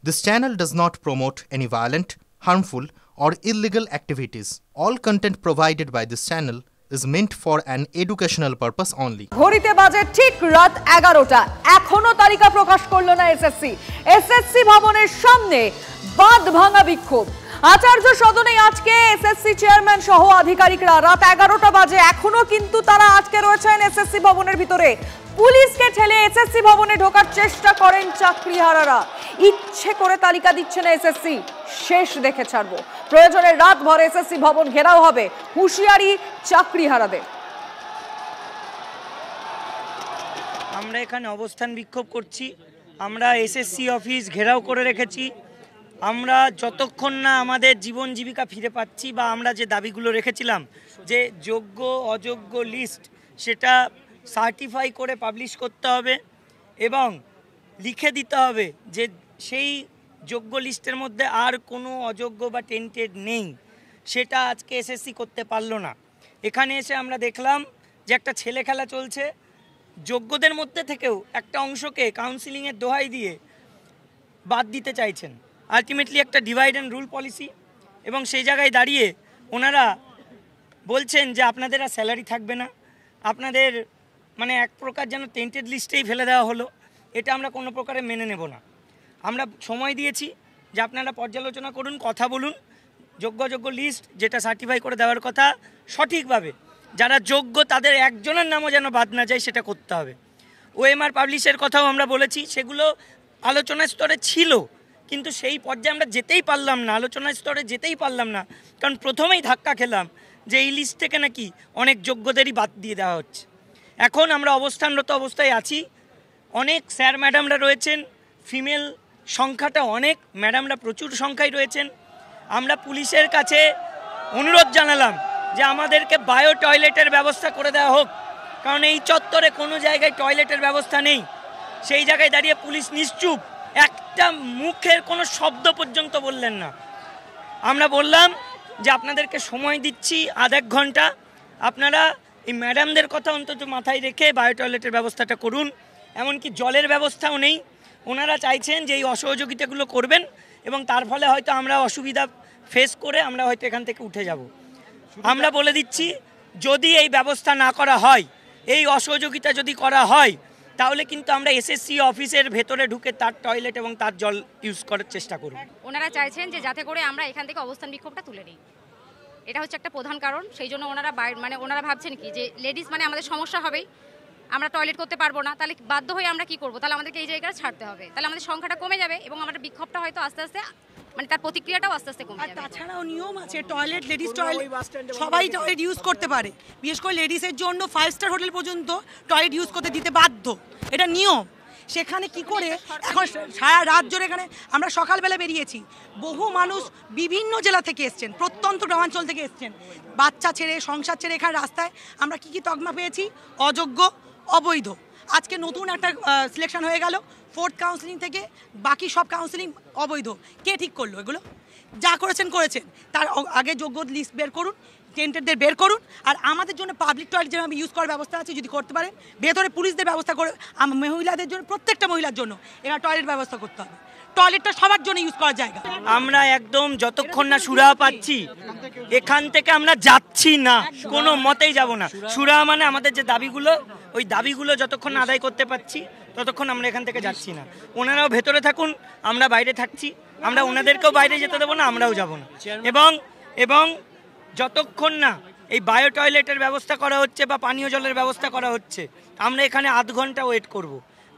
This channel does not promote any violent, harmful, or illegal activities. All content provided by this channel is meant for an educational purpose only. ঘড়িতে বাজে ঠিক রাত 11টা এখনো তালিকা প্রকাশ করলো না এসএসসি ভবনের সামনে বাঁধ ভাঙা বিক্ষোভ। আচার্য সদনে আজকে এসএসসি চেয়ারম্যান সহ আধিকারিকরা রাত 11টা বাজে এখনো কিন্তু তারা আটকে রয়েছেন এসএসসি ভবনের ভিতরে। পুলিশকে ঠেলে এসএসসি ভবনে ঢোকার চেষ্টা করেন চাকরিহারারা। ইচ্ছে করে তালিকা দিচ্ছে না এসএসসি, শেষ দেখে ছাড়বো। প্রয়োজনে রাত ভর এসএসসি ভবন ঘেরাও হবে, হুঁশিয়ারি চাকরিহারাদের। আমরা এখানে অবস্থান বিক্ষোভ করছি, আমরা এসএসসি অফিস ঘেরাও করে রেখেছি। আমরা যতক্ষণ না আমাদের জীবন জীবিকা ফিরে পাচ্ছি বা আমরা যে দাবিগুলো রেখেছিলাম যে যোগ্য অযোগ্য লিস্ট সেটা সার্টিফাই করে পাবলিশ করতে হবে এবং লিখে দিতে হবে যে সেই যোগ্য লিস্টের মধ্যে আর কোনো অযোগ্য বা টেন্টেড নেই, সেটা আজকে এসএসসি করতে পারলো না। এখানে এসে আমরা দেখলাম যে একটা ছেলে খেলা চলছে। যোগ্যদের মধ্যে থেকেও একটা অংশকে কাউন্সিলিংয়ের দোহাই দিয়ে বাদ দিতে চাইছেন। আলটিমেটলি একটা ডিভাইড অ্যান্ড রুল পলিসি, এবং সেই জায়গায় দাঁড়িয়ে ওনারা বলছেন যে আপনাদের আর স্যালারি থাকবে না, আপনাদের মানে এক প্রকার যেন টেন্টেড লিস্টেই ফেলে দেওয়া হলো। এটা আমরা কোনো প্রকারে মেনে নেব না। আমরা সময় দিয়েছি যে আপনারা পর্যালোচনা করুন, কথা বলুন, যোগ্য লিস্ট যেটা সার্টিফাই করে দেওয়ার কথা সঠিকভাবে যারা যোগ্য তাদের একজনের নামও যেন বাদ না যায় সেটা করতে হবে। ওএমআর পাবলিশের কথাও আমরা বলেছি, সেগুলো আলোচনার স্তরে ছিল, কিন্তু সেই পর্যায়ে আমরা যেতেই পারলাম না, আলোচনার স্তরে যেতেই পারলাম না, কারণ প্রথমেই ধাক্কা খেলাম যে এই লিস্ট থেকে নাকি অনেক যোগ্যদেরই বাদ দিয়ে দেওয়া হচ্ছে। এখন আমরা অবস্থানরত অবস্থায় আছি, অনেক স্যার ম্যাডামরা রয়েছেন, ফিমেল সংখ্যাটা অনেক, ম্যাডামরা প্রচুর সংখ্যায় রয়েছেন। আমরা পুলিশের কাছে অনুরোধ জানালাম যে আমাদেরকে বায়ো টয়লেটের ব্যবস্থা করে দেওয়া হোক, কারণ এই চত্বরে কোনো জায়গায় টয়লেটের ব্যবস্থা নেই। সেই জায়গায় দাঁড়িয়ে পুলিশ নিশ্চুপ, একটা মুখের কোনো শব্দ পর্যন্ত বললেন না। আমরা বললাম যে আপনাদেরকে সময় দিচ্ছি আধ এক ঘন্টা, আপনারা এই ম্যাডামদের কথা অন্তত মাথায় রেখে বায়ো টয়লেটের ব্যবস্থাটা করুন। এমনকি জলের ব্যবস্থাও নেই। ওনারা চাইছেন যে এই অসহযোগিতাগুলো করবেন এবং তার ফলে হয়তো আমরা অসুবিধা ফেস করে আমরা হয়তো এখান থেকে উঠে যাব। আমরা বলে দিচ্ছি, যদি এই ব্যবস্থা না করা হয়, এই অসহযোগিতা যদি করা হয়, তাহলে কিন্তু আমরা এসএসসি অফিসের ভেতরে ঢুকে তার টয়লেট এবং তার জল ইউজ করার চেষ্টা করব। ওনারা চাইছেন যে যাতে করে আমরা এখান থেকে অবস্থান বিক্ষোভটা তুলে নিই, এটা হচ্ছে একটা প্রধান কারণ। সেই জন্য ওনারা ভাবছেন কি যে লেডিস মানে আমাদের সমস্যা হবেই, আমরা টয়লেট করতে পারবো না, তাহলে বাধ্য হয়ে আমরা কি করবো, তাহলে আমাদেরকে এই জায়গাটা ছাড়তে হবে, তাহলে আমাদের সংখ্যাটা কমে যাবে এবং আমাদের বিক্ষোভটা হয়তো আস্তে আস্তে মানে তার প্রতিক্রিয়াটাও আস্তে আস্তে কমে যাবে। তাছাড়াও নিয়ম আছে, টয়লেট লেডিস টয়লেট সবাই টয়লেট ইউজ করতে পারে, বিশেষ করে লেডিসের জন্য 5 স্টার হোটেল পর্যন্ত টয়লেট ইউজ করতে দিতে বাধ্য, এটা নিয়ম। সেখানে কি করে এখন সারা রাত জোরে এখানে আমরা সকালবেলা বেরিয়েছি, বহু মানুষ বিভিন্ন জেলা থেকে এসছেন, প্রত্যন্ত গ্রামাঞ্চল থেকে এসছেন, বাচ্চা ছেড়ে সংসার ছেড়ে এখানে রাস্তায় আমরা কি তকমা পেয়েছি, অযোগ্য অবৈধ। আজকে নতুন একটা সিলেকশন হয়ে গেল 4th কাউন্সিলিং থেকে, বাকি সব কাউন্সিলিং অবৈধ। কে ঠিক করলো এগুলো? যা করেছেন, তার আগে যোগ্য লিস্ট বের করুন, টেন্টেডদের বের করুন, আর আমাদের জন্য পাবলিক টয়লেট যেভাবে ইউজ করার ব্যবস্থা আছে যদি করতে পারেন, ভেতরে পুলিশদের ব্যবস্থা করে মহিলাদের জন্য, প্রত্যেকটা মহিলার জন্য এখানে টয়লেট ব্যবস্থা করতে হবে। টয়লেটটা সবার জন্য ইউজ করার জায়গা। আমরা একদম যতক্ষণ না সুরাহা পাচ্ছি এখান থেকে আমরা যাচ্ছি না, কোনো মতেই যাব না। সুরাহা মানে আমাদের যে দাবিগুলো, ওই দাবিগুলো যতক্ষণ আদায় করতে পারছি ততক্ষণ আমরা এখান থেকে যাচ্ছি না। ওনারাও ভেতরে থাকুন, আমরা বাইরে থাকছি, আমরা ওনাদেরকেও বাইরে যেতে দেবো না, আমরাও যাব না। এবং যতক্ষণ না এই বায়ো টয়লেটের ব্যবস্থা করা হচ্ছে বা পানীয় জলের ব্যবস্থা করা হচ্ছে, আমরা এখানে আধ ঘন্টা ওয়েট করব।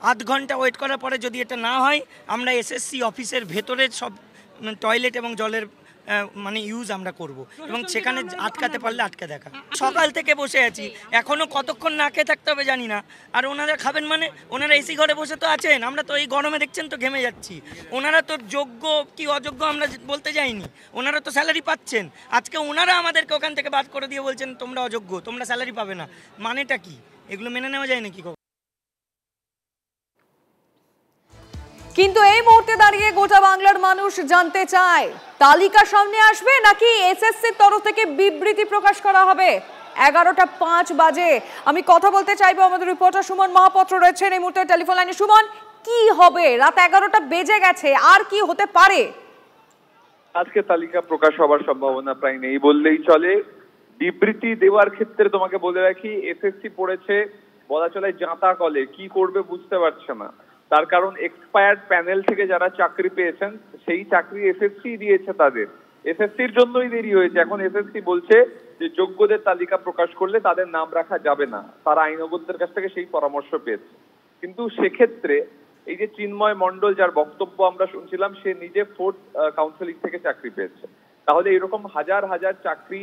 আধ ঘন্টা ওয়েট করার পরে যদি এটা না হয়, আমরা এসএসসি অফিসের ভেতরের সব টয়লেট এবং জলের মানে ইউজ আমরা করব, এবং সেখানে আটকাতে পারলে আটকে দেখা। সকাল থেকে বসে আছি, এখনও কতক্ষণ না খেয়ে থাকতে হবে জানি না। আর ওনারা খাবেন মানে ওনারা এসি ঘরে বসে তো আছেন, আমরা তো এই গরমে দেখছেন তো ঘেমে যাচ্ছি। ওনারা তো যোগ্য কি অযোগ্য আমরা বলতে যাইনি, ওনারা তো স্যালারি পাচ্ছেন। আজকে ওনারা আমাদেরকে ওখান থেকে বাদ করে দিয়ে বলছেন তোমরা অযোগ্য, তোমরা স্যালারি পাবে না। মানেটা কি? এগুলো মেনে নেওয়া যায় নাকি? কিন্তু এই মুহূর্তে দাঁড়িয়ে গোটা বাংলার মানুষ জানতে চায়, তালিকা সামনে আসবে নাকি এসএসসির তরফ থেকে বিবৃতি প্রকাশ করা হবে? 11:05 বাজে। আমি কথা বলতে চাইবো আমাদের রিপোর্টার সুমন মহাপাত্র রয়েছেন এই মুহূর্তে টেলিফোন লাইনে। সুমন, কি হবে? রাত 11টা বেজে গেছে, আর কি হতে পারে? আজকে তালিকা প্রকাশ হবার সম্ভাবনা প্রায় নেই বললেই চলে। বিবৃতি দেওয়ার ক্ষেত্রে তোমাকে বলে রাখি, এসএসসি পড়েছে বলা চলে জাঁতা কলে, কি করবে বুঝতে পারছে না। তার কারণ এক্সপায়ার্ড প্যানেল থেকে যারা চাকরি পেয়েছেন সেই চাকরি এসএসসি দিয়েছে তাদের, এসএসসির জন্যই দেরি হয়েছে। এখন এসএসসি বলছে যে যোগ্যদের তালিকা প্রকাশ করলে তাদের নাম রাখা যাবে না, তারা আইনজ্ঞদের কাছ থেকে সেই পরামর্শ পেয়েছে। কিন্তু সেক্ষেত্রে এই যে চিন্ময় মণ্ডল যার বক্তব্য আমরা শুনছিলাম, সে নিজে ফোর্থ কাউন্সিলিং থেকে চাকরি পেয়েছে। তাহলে এরকম হাজার হাজার চাকরি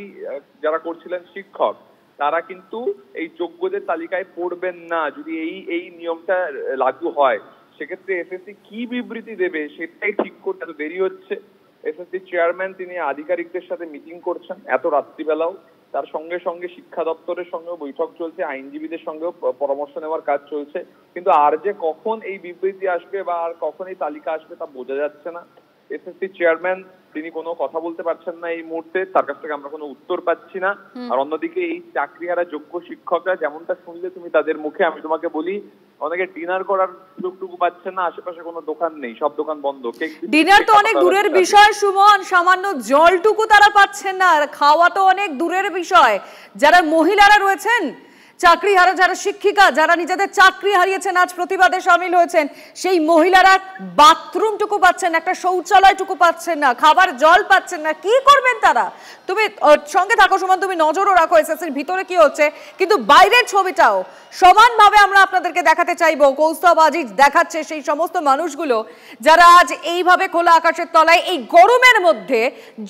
যারা করছিলেন শিক্ষক, তারা কিন্তু এই যোগ্যদের তালিকায় পড়বেন না যদি এই নিয়মটা লাগু হয়। সেক্ষেত্রে এসএসসি কি বিবৃতি দেবে সেটাই ঠিক করতে এত দেরি হচ্ছে। এসএসসি চেয়ারম্যান তিনি আধিকারিকদের সাথে মিটিং করছেন এত রাত্রিবেলাও, তার সঙ্গে সঙ্গে শিক্ষা দপ্তরের সঙ্গেও বৈঠক চলছে, আইনজীবীদের সঙ্গেও পরামর্শ নেওয়ার কাজ চলছে। কিন্তু আর যে কখন এই বিবৃতি আসবে বা আর কখন এই তালিকা আসবে তা বোঝা যাচ্ছে না। এসএসসি চেয়ারম্যান তিনি কোনো কথা বলতে পারছেন না এই মুহূর্তে, তার কাছ থেকে আমরা কোনো উত্তর পাচ্ছি না। আর অন্যদিকে এই চাকরিহারা যোগ্য শিক্ষকরা যেমনটা শুনলে তুমি তাদের মুখে, আমি তোমাকে বলি অনেকে ডিনার করার সুযোগটুকু পাচ্ছেন না, আশেপাশে কোনো দোকান নেই, সব দোকান বন্ধ। ডিনার তো অনেক দূরের বিষয় সুমন, সামান্য জলটুকু তারা পাচ্ছেন না, আর খাওয়া তো অনেক দূরের বিষয়। যারা মহিলারা রয়েছেন চাকরিহারা, যারা শিক্ষিকা, যারা নিজেদের চাকরি হারিয়েছেন, আজ প্রতিবাদে সামিল হয়েছেন, সেই মহিলারা বাথরুমটুকু পাচ্ছেন, একটা শৌচালয়টুকু পাচ্ছেন না, খাবার জল পাচ্ছেন না। কি করবেন তারা? তুমি সঙ্গে থাকো সুমন, তুমি নজরও রাখো এসএসসির ভিতরে কি হচ্ছে, কিন্তু বাইরের ছবিটাও সমানভাবে আমরা আপনাদেরকে দেখাতে চাইবো। কৌস্তব আজিজ দেখাচ্ছে সেই সমস্ত মানুষগুলো যারা আজ এইভাবে খোলা আকাশের তলায় এই গরমের মধ্যে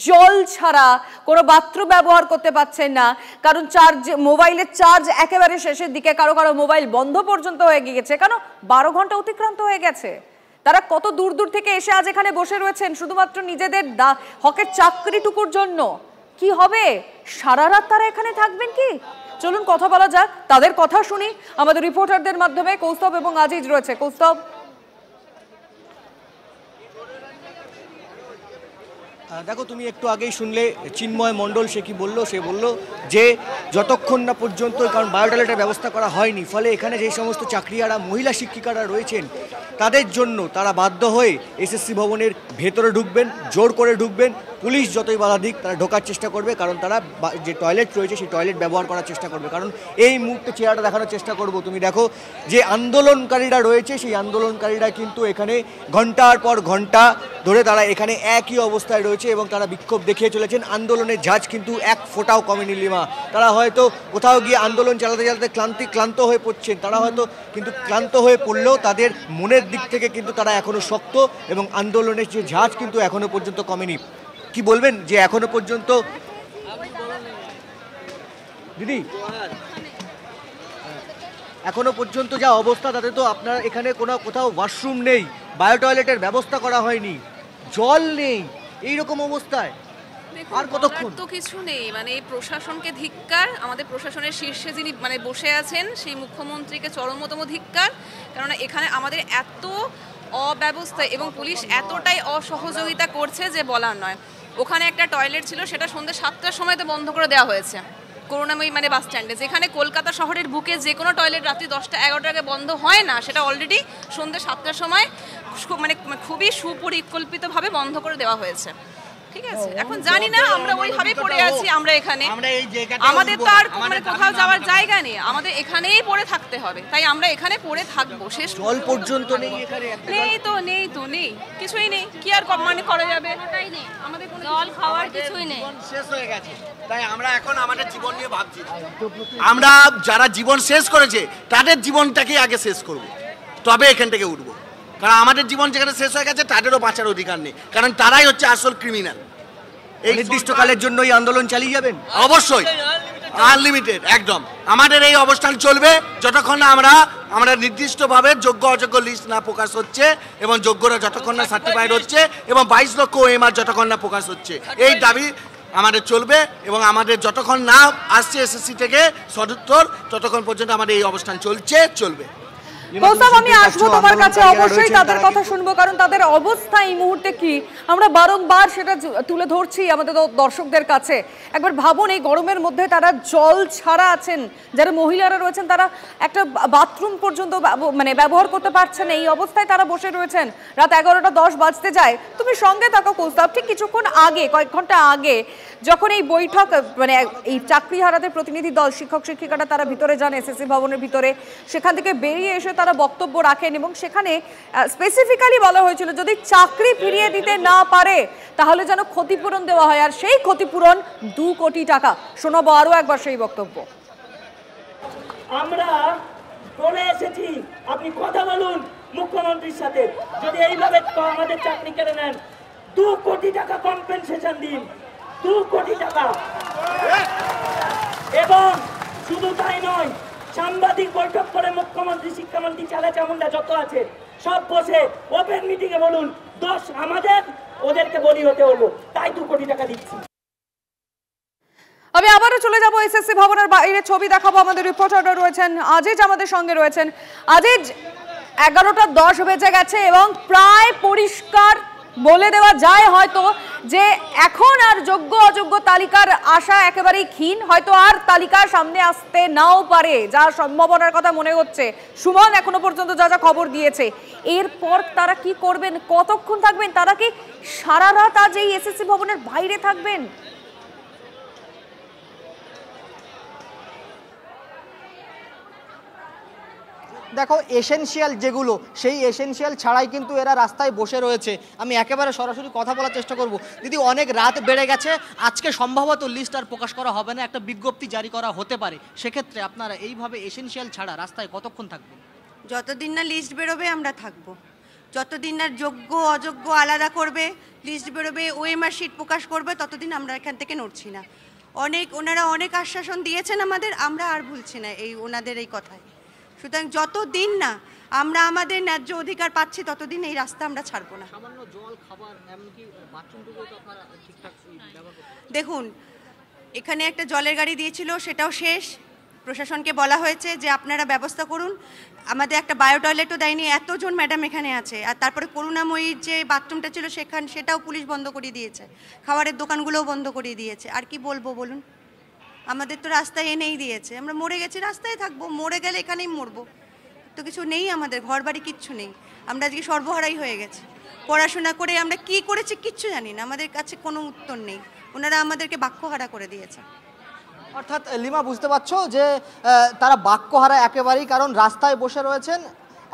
জল ছাড়া কোনো বাথরুম ব্যবহার করতে পারছেন না, কারণ মোবাইলের চার্জ একেবারে শেষের দিকে, কারো কারো মোবাইল বন্ধ পর্যন্ত হয়ে গিয়েছে, কেন 12 ঘন্টা অতিক্রান্ত হয়ে গেছে। তারা কত দূর দূর থেকে এসে আজ এখানে বসে রয়েছেন শুধুমাত্র নিজেদের হকের চাকরিটুকুর জন্য। কি হবে? সারা রাত তারা এখানে থাকবেন কি? চলুন কথা বলা যাক, তাদের কথা শুনি আমাদের রিপোর্টারদের মাধ্যমে। কৌস্তব এবং আজিজ রয়েছে। কৌস্তব, দেখো তুমি একটু আগেই শুনলে চিন্ময় মণ্ডল সে কি বলল, সে বলল যে যতক্ষণ না পর্যন্ত, কারণ বায়োটয়লেটের ব্যবস্থা করা হয়নি, ফলে এখানে যে সমস্ত চাকরিয়ারা মহিলা শিক্ষিকারা রয়েছেন তাদের জন্য তারা বাধ্য হয়ে এসএসসি ভবনের ভেতরে ঢুকবেন, জোর করে ঢুকবেন। পুলিশ যতই বাধা দিক তারা ঢোকার চেষ্টা করবে, কারণ তারা যে টয়লেট রয়েছে সেই টয়লেট ব্যবহার করার চেষ্টা করবে। কারণ এই মুহূর্তে চেহারাটা দেখানোর চেষ্টা করব, তুমি দেখো যে আন্দোলনকারীরা রয়েছে সেই আন্দোলনকারীরা কিন্তু এখানে ঘন্টার পর ঘন্টা ধরে তারা এখানে একই অবস্থায় রয়েছে এবং তারা বিক্ষোভ দেখিয়ে চলেছেন। আন্দোলনের ঝাঁজ কিন্তু এক ফোঁটাও কমেনি লিমা। তারা হয়তো কোথাও গিয়ে আন্দোলন চালাতে চালাতে ক্লান্ত হয়ে পড়ছেন, তারা হয়তো কিন্তু ক্লান্ত হয়ে পড়লেও তাদের মনের দিক থেকে কিন্তু তারা এখনো শক্ত এবং আন্দোলনের যে ঝাঁজ কিন্তু এখনো পর্যন্ত কমেনি। কি বলবেন যে এখনো পর্যন্ত দিদি, এখনো পর্যন্ত যা অবস্থা তাতে তো আপনার এখানে কোথাও ওয়াশরুম নেই, বায়ো টয়লেটের ব্যবস্থা করা হয়নি, জল নেই, এইরকম অবস্থায় আর কতক্ষণ? তো কিছু নেই, মানে এই প্রশাসনকে ধিক্কার, আমাদের প্রশাসনের শীর্ষে যিনি মানে বসে আছেন সেই মুখ্যমন্ত্রীকে চরমতম ধিক্কার। কারণ এখানে আমাদের এত অব্যবস্থা এবং পুলিশ এতটাই অসহযোগিতা করছে যে বলার নয়। ওখানে একটা টয়লেট ছিল, সেটা সন্ধ্যে 7টার সময়তে বন্ধ করে দেওয়া হয়েছে করুণাময়ী মানে বাস স্ট্যান্ডে, যেখানে কলকাতা শহরের বুকে যে কোনো টয়লেট রাত্রি 10টা 11টার আগে বন্ধ হয় না, সেটা অলরেডি সন্ধ্যে 7টার সময় মানে খুবই সুপরিকল্পিতভাবে বন্ধ করে দেওয়া হয়েছে। ঠিক আছে, এখন জানি না, আমরা ওইভাবেই পড়ে আছি। আমরা এখানে, আমাদের তো আর মানে কোথাও যাওয়ার জায়গা নেই, আমাদের এখানেই পড়ে থাকতে হবে, তাই আমরা এখানে পড়ে থাকবো। শেষ জল পর্যন্ত নেই, নেই তো নেই, কিছুই নেই। কি আর মানে করা যাবে? আমাদের কোনো জল খাওয়ার কিছুই নেই, শেষ হয়ে গেছে। তাই আমরা এখন আমাদের জীবন নিয়ে ভাবছি। আমরা যারা জীবন শেষ করেছে তাদের জীবনটাকে আগে শেষ করব, তবে এখান থেকে উঠবো। কারণ আমাদের জীবন যেখানে শেষ হয়ে গেছে তাদেরও বাঁচার অধিকার নেই, কারণ তারাই হচ্ছে আসল ক্রিমিনাল। এই নির্দিষ্টকালের জন্য এই আন্দোলন চালিয়ে যাবেন? অবশ্যই, আনলিমিটেড একদম। আমাদের এই অবস্থান চলবে যতক্ষণ না আমরা নির্দিষ্টভাবে যোগ্য অযোগ্য লিস্ট না প্রকাশ হচ্ছে এবং যোগ্যরা যতক্ষণ না সার্টিফাইড হচ্ছে এবং 22 লক্ষ ওএমআর যতক্ষণ না প্রকাশ হচ্ছে, এই দাবি আমাদের চলবে। এবং আমাদের যতক্ষণ না আসছে এসএসসি থেকে সদুত্তর, ততক্ষণ পর্যন্ত আমাদের এই অবস্থান চলবে। কৌস্তব, আমি আসবো তোমার কাছে, অবশ্যই তাদের কথা শুনবো, কারণ তাদের অবস্থা এই মুহূর্তে কি আমরা বারংবার সেটা তুলে ধরছি আমাদের দর্শকদের কাছে। একবার ভাবুন, এই গরমের মধ্যে তারা জল ছাড়া আছেন, যারা মহিলারা রয়েছেন তারা একটা বাথরুম পর্যন্ত মানে ব্যবহার করতে পারছেন, এই অবস্থায় তারা বসে রয়েছেন। রাত 11:10 বাজতে যায়। তুমি সঙ্গে থাকো কৌস্তব। ঠিক কিছুক্ষণ আগে, কয়েক ঘন্টা আগে যখন এই বৈঠক মানে এই চাকরিহারাদের প্রতিনিধি দল শিক্ষক শিক্ষিকারা তারা ভিতরে যান এসএসসি ভবনের ভিতরে, সেখান থেকে বেরিয়ে এসে তারা বক্তব্য রাখেন এবং সেখানে স্পেসিফিক্যালি বলা হয়েছিল যদি চাকরি ফিরিয়ে দিতে না পারে তাহলে যেন ক্ষতিপূরণ দেওয়া হয়, আর সেই ক্ষতিপূরণ 2 কোটি টাকা। শোনাবো আরো একবার সেই বক্তব্য। আমরা বলে এসেছি আপনি কথা বলুন মুখ্যমন্ত্রীর সাথে, যদি এইভাবে আমাদের চাকরি কেড়ে নেন 2 কোটি টাকা কম্পেনসেশন দিন, 2 কোটি টাকা। এবং শুধু তাই নয়, সাংবাদিক বৈঠক করে মুখ্যমন্ত্রী, শিক্ষামন্ত্রী, চালা চামুন্ডা যত আছে সব বসে ওপেন মিটিং এ বলুন দোষ আমাদের, ওদেরকে বলি হতে হলো, তাই 2 কোটি টাকা দিচ্ছি। আমি আবারও চলে যাব এসএসসি ভবনের বাইরে, ছবি দেখাবো। আমাদের রিপোর্টাররা রয়েছেন, আজিজ আমাদের সঙ্গে রয়েছেন। আজিজ, 11:10 বেজে গেছে এবং প্রায় পরিষ্কার বলে দেওয়া যায় হয়তো যে এখন আর যোগ্য অযোগ্য তালিকার আশা একেবারেই ক্ষীণ, হয়তো আর তালিকার সামনে আসতে নাও পারে, যা সম্ভাবনার কথা মনে হচ্ছে। সুমন এখনো পর্যন্ত যা যা খবর দিয়েছে, এরপর তারা কি করবেন, কতক্ষণ থাকবেন, তারা কি সারা রাত আজ এই এসএসসি ভবনের বাইরে থাকবেন? দেখো, এসেনশিয়াল যেগুলো, সেই এসেনশিয়াল ছাড়াই কিন্তু এরা রাস্তায় বসে রয়েছে। আমি একেবারে সরাসরি কথা বলার চেষ্টা করব। দিদি, অনেক রাত বেড়ে গেছে, আজকে সম্ভবত লিস্ট আর প্রকাশ করা হবে না, একটা বিজ্ঞপ্তি জারি করা হতে পারে। সেক্ষেত্রে আপনারা এইভাবে এসেনশিয়াল ছাড়া রাস্তায় কতক্ষণ থাকবেন? যতদিন না লিস্ট বেরোবে আমরা থাকবো, যতদিন না যোগ্য অযোগ্য আলাদা করবে, লিস্ট বেরোবে, ওএমআর শিট প্রকাশ করবে, ততদিন আমরা এখান থেকে নড়ছি না। ওনারা অনেক আশ্বাসন দিয়েছেন আমাদের, আমরা আর ভুলছি না এই ওনাদের এই কথায়। সুতরাং যতদিন না আমরা আমাদের ন্যায্য অধিকার পাচ্ছি ততদিন এই রাস্তা আমরা ছাড়বো না। সামান্য জল, খাবার, এমনকি বাথরুমটুকু তো আপনারা ঠিকঠাক ব্যবহার করতে। দেখুন, এখানে একটা জলের গাড়ি দিয়েছিল, সেটাও শেষ। প্রশাসনকে বলা হয়েছে যে আপনারা ব্যবস্থা করুন। আমাদের একটা বায়ো টয়লেটও দেয়নি, এতজন ম্যাডাম এখানে আছে। আর তারপরে করুণাময়ীর যে বাথরুমটা ছিল সেটাও পুলিশ বন্ধ করে দিয়েছে, খাবারের দোকানগুলোও বন্ধ করে দিয়েছে। আর কি বলবো বলুন, আমাদের তো রাস্তায় এনেই দিয়েছে, আমরা মরে গেছি, রাস্তায় থাকবো, মরে গেলে এখানেই মরবো। তো কিছু নেই, আমাদের ঘর বাড়ি কিচ্ছু নেই, আমরা আজকে সর্বহারাই হয়ে গেছি। পড়াশোনা করে আমরা কি করেছি কিচ্ছু জানি না, আমাদের কাছে কোনো উত্তর নেই। ওনারা আমাদেরকে বাক্যহারা করে দিয়েছে। অর্থাৎ লিমা, বুঝতে পারছো যে তারা বাক্যহারা একেবারেই, কারণ রাস্তায় বসে রয়েছেন।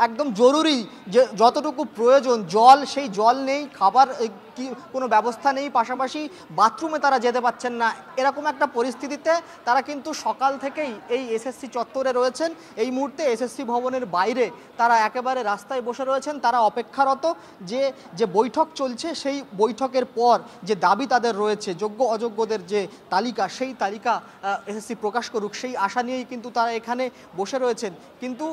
একদম জরুরি যে যতটুকু প্রয়োজন জল, সেই জল নেই, খাবার কি কোনো ব্যবস্থা নেই, পাশাপাশি বাথরুমে তারা যেতে পারছেন না। এরকম একটা পরিস্থিতিতে তারা কিন্তু সকাল থেকেই এই এসএসসি চত্বরে রয়েছেন। এই মুহূর্তে এসএসসি ভবনের বাইরে তারা একেবারে রাস্তায় বসে রয়েছেন। তারা অপেক্ষারত যে বৈঠক চলছে, সেই বৈঠকের পর যে দাবি তাদের রয়েছে, যোগ্য অযোগ্যদের যে তালিকা, সেই তালিকা এসএসসি প্রকাশ করুক, সেই আশা নিয়েই কিন্তু তারা এখানে বসে রয়েছেন। কিন্তু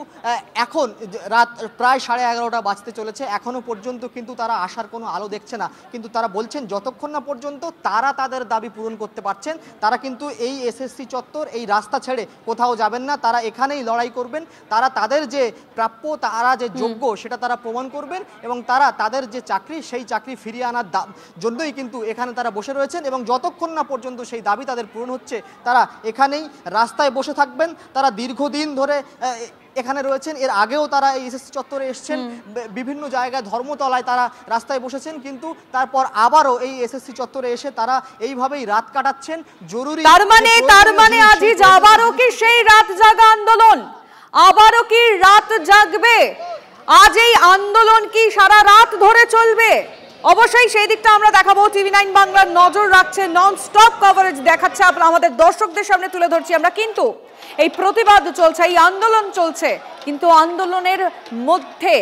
এখন রাত প্রায় 11:30 বাজতে চলেছে, এখনও পর্যন্ত কিন্তু তারা আশার কোনো আলো দেখছে না। কিন্তু তারা বলছেন যতক্ষণ না পর্যন্ত তারা তাদের দাবি পূরণ করতে পারছেন, তারা কিন্তু এই এসএসসি চত্বর, এই রাস্তা ছেড়ে কোথাও যাবেন না। তারা এখানেই লড়াই করবেন, তারা তাদের যে প্রাপ্য, তারা যে যোগ্য, সেটা তারা প্রমাণ করবেন এবং তারা তাদের যে চাকরি, সেই চাকরি ফিরিয়ে আনার জন্যই কিন্তু এখানে তারা বসে রয়েছেন। এবং যতক্ষণ না পর্যন্ত সেই দাবি তাদের পূরণ হচ্ছে, তারা এখানেই রাস্তায় বসে থাকবেন। তারা দীর্ঘদিন ধরে এখানে রয়েছেন, এর আগেও তারা এই এসএসসি চত্বরে এসছেন, বিভিন্ন জায়গায় ধর্মতলায় তারা রাস্তায় বসেছেন, কিন্তু তারপর আবারও এই এসএসসি চত্বরে এসে তারা এইভাবেই রাত কাটাচ্ছেন। জরুরি তার মানে আজিজ, আবারও কি সেই রাত জাগা আন্দোলন, আবারও কি রাত জাগবে? আজ এই আন্দোলন কি সারা রাত ধরে চলবে? অবশ্যই সেই দিকটা আমরা দেখাবো। TV9 বাংলার নজর রাখছে, নন স্টপ কভারেজ দেখাচ্ছে, আমাদের দর্শকদের সামনে তুলে ধরছি আমরা। কিন্তু এই প্রতিবাদ চলছে, এই আন্দোলন চলছে, কিন্তু আন্দোলনের মধ্যে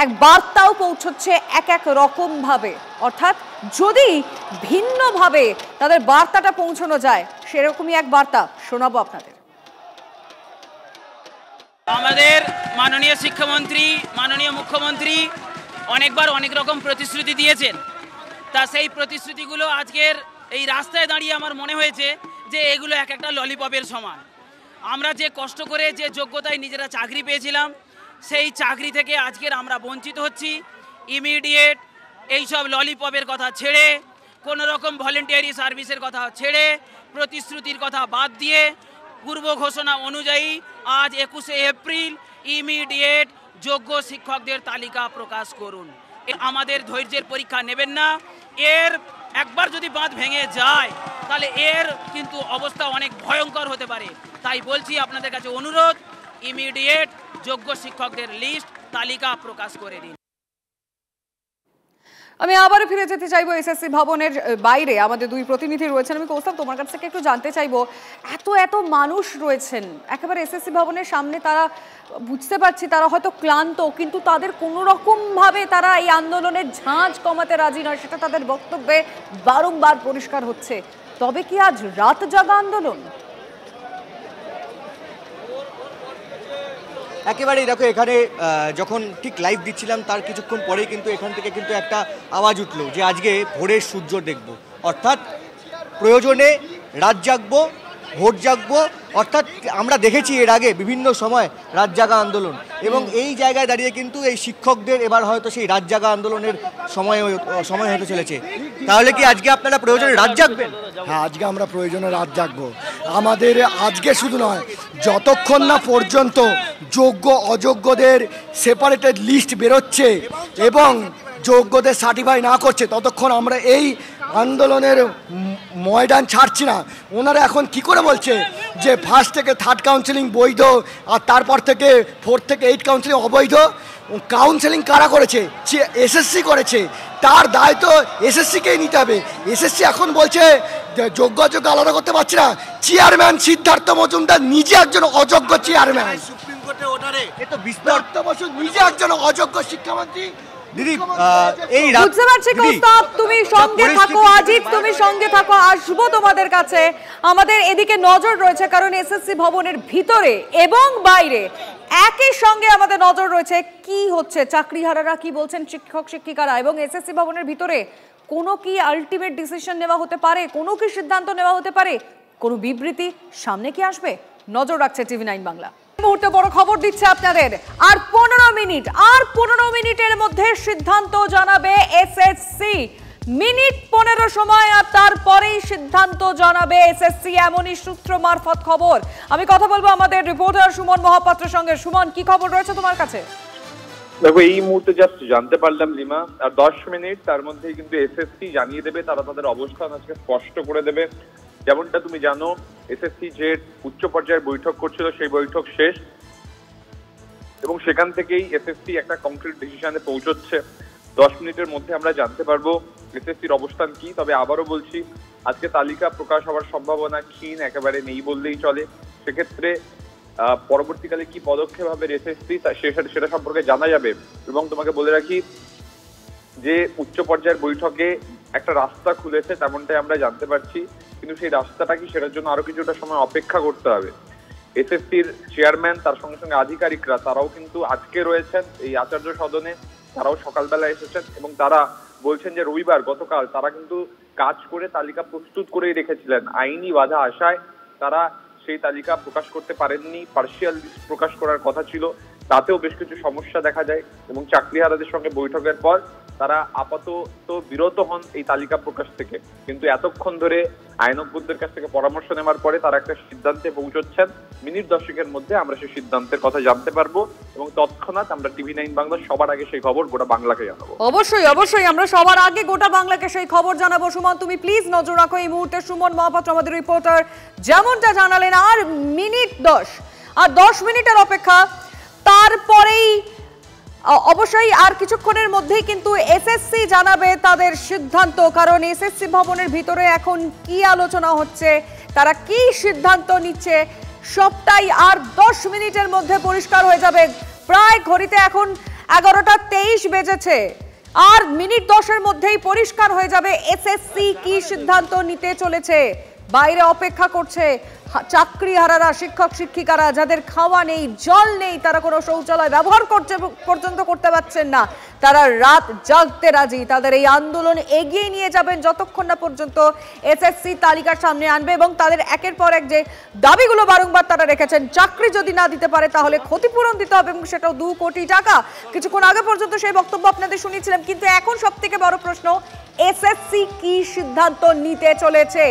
এক বার্তাও পৌঁছচ্ছে এক রকম ভাবে। অর্থাৎ যদি ভিন্নভাবে তাদের বার্তাটা পৌঁছানো যায়, সেরকমই এক বার্তা শোনাবো আপনাদের। আমাদের মাননীয় শিক্ষামন্ত্রী, মাননীয় মুখ্যমন্ত্রী অনেকবার অনেক রকম প্রতিশ্রুতি দিয়েছেন। তা সেই প্রতিশ্রুতিগুলো আজকের এই রাস্তায় দাঁড়িয়ে আমার মনে হয়েছে যে এগুলো এক একটা ললিপপের সমান। আমরা যে কষ্ট করে যে যোগ্যতায় নিজেরা চাকরি পেয়েছিলাম, সেই চাকরি থেকে আজকের আমরা বঞ্চিত হচ্ছি। ইমিডিয়েট এইসব ললিপপের কথা ছেড়ে, কোনো রকম ভলেন্টিয়ারি সার্ভিসের কথা ছেড়ে, প্রতিশ্রুতির কথা বাদ দিয়ে পূর্ব ঘোষণা অনুযায়ী আজ 21শে এপ্রিল ইমিডিয়েট যোগ্য শিক্ষকদের তালিকা প্রকাশ করুন। আমাদের ধৈর্যের পরীক্ষা নেবেন না। এর একবার যদি বাঁধ ভেঙে যায় তাহলে এর কিন্তু অবস্থা অনেক ভয়ঙ্কর হতে পারে। তাই বলছি আপনাদের কাছে অনুরোধ, ইমিডিয়েট যোগ্য শিক্ষকদের লিস্ট তালিকা প্রকাশ করে দিন। আমি আবারও ফিরে যেতে চাইবো এসএসসি ভবনের বাইরে আমাদের দুই প্রতিনিধি রয়েছেন। আমি কৌস্তব তোমার কাছ থেকে একটু জানতে চাইবো, এত মানুষ রয়েছেন একেবারে এসএসসি ভবনের সামনে, তারা বুঝতে পারছি তারা হয়তো ক্লান্ত, কিন্তু তাদের কোনো রকমভাবে তারা এই আন্দোলনের ঝাঁজ কমাতে রাজি নয়, সেটা তাদের বক্তব্যে বারংবার পরিষ্কার হচ্ছে। তবে কি আজ রাত জাগা আন্দোলন? একেবারেই দেখো, এখানে যখন ঠিক লাইভ দিচ্ছিলাম তার কিছুক্ষণ পরেই কিন্তু এখান থেকে কিন্তু একটা আওয়াজ উঠলো যে আজকে ভোরের সূর্য দেখব, অর্থাৎ প্রয়োজনে রাত জাগবো, ভোট জাগবো। অর্থাৎ আমরা দেখেছি এর আগে বিভিন্ন সময় রাত জাগা আন্দোলন, এবং এই জায়গায় দাঁড়িয়ে কিন্তু এই শিক্ষকদের এবার হয়তো সেই রাত জাগা আন্দোলনের সময় হতে চলেছে। তাহলে কি আজকে আপনারা প্রয়োজনে রাত জাগবেন? হ্যাঁ, আজকে আমরা প্রয়োজনে রাত জাগবো। আমাদের আজকে শুধু নয়, যতক্ষণ না পর্যন্ত যোগ্য অযোগ্যদের সেপারেটেড লিস্ট বেরোচ্ছে এবং যোগ্যদের সার্টিফাই না করছে, ততক্ষণ আমরা এই আন্দোলনের ময়দান ছাড়ছি না। ওনারা এখন কি করে বলছে যে ফার্স্ট থেকে থার্ড কাউন্সেলিং বৈধ আর তারপর থেকে 4 থেকে 8 কাউন্সেলিং অবৈধ? কাউন্সেলিং কারা করেছে? এসএসসি করেছে, তার দায় তো এসএসসিকেই নিতে হবে। এসএসসি এখন বলছে যোগ্য অযোগ্য আলাদা করতে পারছে না। চেয়ারম্যান সিদ্ধার্থ মজুমদার নিজে একজন অযোগ্য চেয়ারম্যান, সুপ্রিম কোর্টে ওঠারে সিদ্ধার্থ বসু নিজে একজন অযোগ্য শিক্ষামন্ত্রী। দিদি বুঝতে পারছি কৌস্তব, তুমি সঙ্গে থাকো, আজিজ তুমি সঙ্গে থাকো, আসবো তোমাদের কাছে। আমাদের এদিকে নজর রয়েছে, কারণ এসএসসি ভবনের ভিতরে এবং বাইরে একই সঙ্গে আমাদের নজর রয়েছে কি হচ্ছে, চাকরিহারারা কি বলছেন, শিক্ষক শিক্ষিকারা, এবং এসএসসি ভবনের ভিতরে কোনো কি আলটিমেট ডিসিশন নেওয়া হতে পারে, কোনো কি সিদ্ধান্ত নেওয়া হতে পারে, কোনো বিবৃতি সামনে কি আসবে? নজর রাখছে TV9 বাংলা। মুহূর্তে বড় খবর দিচ্ছে আপনাদের, আর 15 মিনিটের মধ্যে সিদ্ধান্ত জানাবে এসএসসি। মিনিট 15 সময়, আর তারপরেই সিদ্ধান্ত জানাবে এসএসসি, এমনই সূত্র মারফত খবর। আমি কথা বলবো আমাদের রিপোর্টার সুমন মহাপাত্রের সঙ্গে। সুমন, কি খবর রয়েছে তোমার কাছে? দেখো, এই মুহূর্তে জাস্ট জানতে পারলাম লিমা, আর 10 মিনিট তার মধ্যেই কিন্তু এসএসসি জানিয়ে দেবে, তারা তাদের অবস্থান আজকে স্পষ্ট করে দেবে। যেমনটা তুমি জানো, এসএসসি যে উচ্চ পর্যায়ের বৈঠক করছিল সেই বৈঠক শেষ, এবং সেখান থেকেই এসএসসি একটা কংক্রিট ডিসিশনে পৌঁছচ্ছে। 10 মিনিটের মধ্যে আমরা জানতে পারবো এসএসসির অবস্থান কি। তবে আবারও বলছি, আজকে তালিকা প্রকাশ হওয়ার সম্ভাবনা ক্ষীণ, একেবারে নেই বললেই চলে। সেক্ষেত্রে পরবর্তীকালে কি পদক্ষেপ হবে এসএসসি সেটা সম্পর্কে জানা যাবে। এবং তোমাকে বলে রাখি যে উচ্চ পর্যায়ের বৈঠকে একটা রাস্তা খুলেছে, তেমনটাই আমরা জানতে পারছি, কিন্তু সেই রাস্তাটা কি সেটার জন্য আরো কিছুটা সময় অপেক্ষা করতে হবে। এসএসসির চেয়ারম্যান তার সঙ্গে সঙ্গে আধিকারিকরা তারাও কিন্তু আজকে রয়েছেন এই আচার্য সদনে, তারাও সকালবেলা এসেছেন এবং তারা বলছেন যে রবিবার গতকাল তারা কিন্তু কাজ করে তালিকা প্রস্তুত করেই রেখেছিলেন। আইনি বাধা আসায় তারা সেই তালিকা প্রকাশ করতে পারেননি, পার্সিয়াল লিস্ট প্রকাশ করার কথা ছিল, তাতেও বেশ কিছু সমস্যা দেখা যায় এবং চাকরিহারাদের সঙ্গে বৈঠকের পর তারা আপাতত বিরত হন এই তালিকা প্রকাশ থেকে। কিন্তু এতক্ষণ ধরে আইনজ্ঞদের কাছ থেকে পরামর্শ নেওয়ার পরে তারা একটা সিদ্ধান্তে পৌঁছচ্ছেন। মিনিট 10 মধ্যে আমরা সেই সিদ্ধান্তের কথা জানতে পারবো এবং তৎক্ষণাৎ আমরা TV9 বাংলা সবার আগে সেই খবর গোটা বাংলাকে জানাবো। অবশ্যই আমরা সবার আগে গোটা বাংলাকে সেই খবর জানাবো। সুমন, তুমি প্লিজ নজর রাখো এই মুহূর্তে। সুমন মহাপাত্র আমাদের রিপোর্টার যেমনটা জানালেন, আর মিনিট 10, আর 10 মিনিটের অপেক্ষা, তারপরেই অবশ্যই আর কিছুক্ষণের মধ্যেই কিন্তু এসএসসি জানাবে তাদের সিদ্ধান্ত। কারণ এসএসসি ভবনের ভিতরে এখন কি আলোচনা হচ্ছে, তারা কি সিদ্ধান্ত নিচ্ছে, সবটাই আর 10 মিনিটের মধ্যে পরিষ্কার হয়ে যাবে। প্রায় ঘড়িতে এখন 11টা 23 বেজেছে, আর মিনিট 10-এর মধ্যেই পরিষ্কার হয়ে যাবে এসএসসি কি সিদ্ধান্ত নিতে চলেছে। বাইরে অপেক্ষা করছে চাকরিহারারা, শিক্ষক শিক্ষিকারা, যাদের খাওয়া নেই, জল নেই, তারা কোনো শৌচালয় ব্যবহার পর্যন্ত করতে পারছেন না, তারা রাত জাগতে রাজি, তাদের এই আন্দোলন এগিয়ে নিয়ে যাবেন যতক্ষণ না পর্যন্ত এসএসসি তালিকার সামনে আনবে এবং তাদের একের পর এক যে দাবিগুলো বারংবার তারা রেখেছেন, চাকরি যদি না দিতে পারে তাহলে ক্ষতিপূরণ দিতে হবে এবং সেটাও 2 কোটি টাকা। কিছুক্ষণ আগে পর্যন্ত সেই বক্তব্য আপনাদের শুনিয়েছিলাম, কিন্তু এখন সবথেকে বড় প্রশ্ন, এসএসসি কি সিদ্ধান্ত নিতে চলেছে?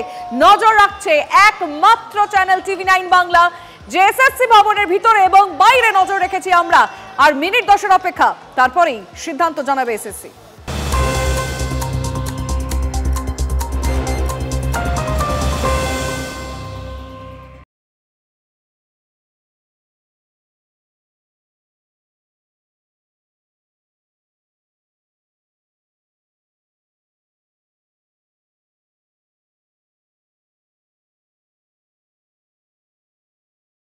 নজর রাখছে একমাত্র চ্যানেল TV9 বাংলা, যে এসএসসি ভবনের ভিতরে এবং বাইরে নজর রেখেছি আমরা। আর মিনিট 10 অপেক্ষা, তারপরেই সিদ্ধান্ত জানাবে এসএসসি।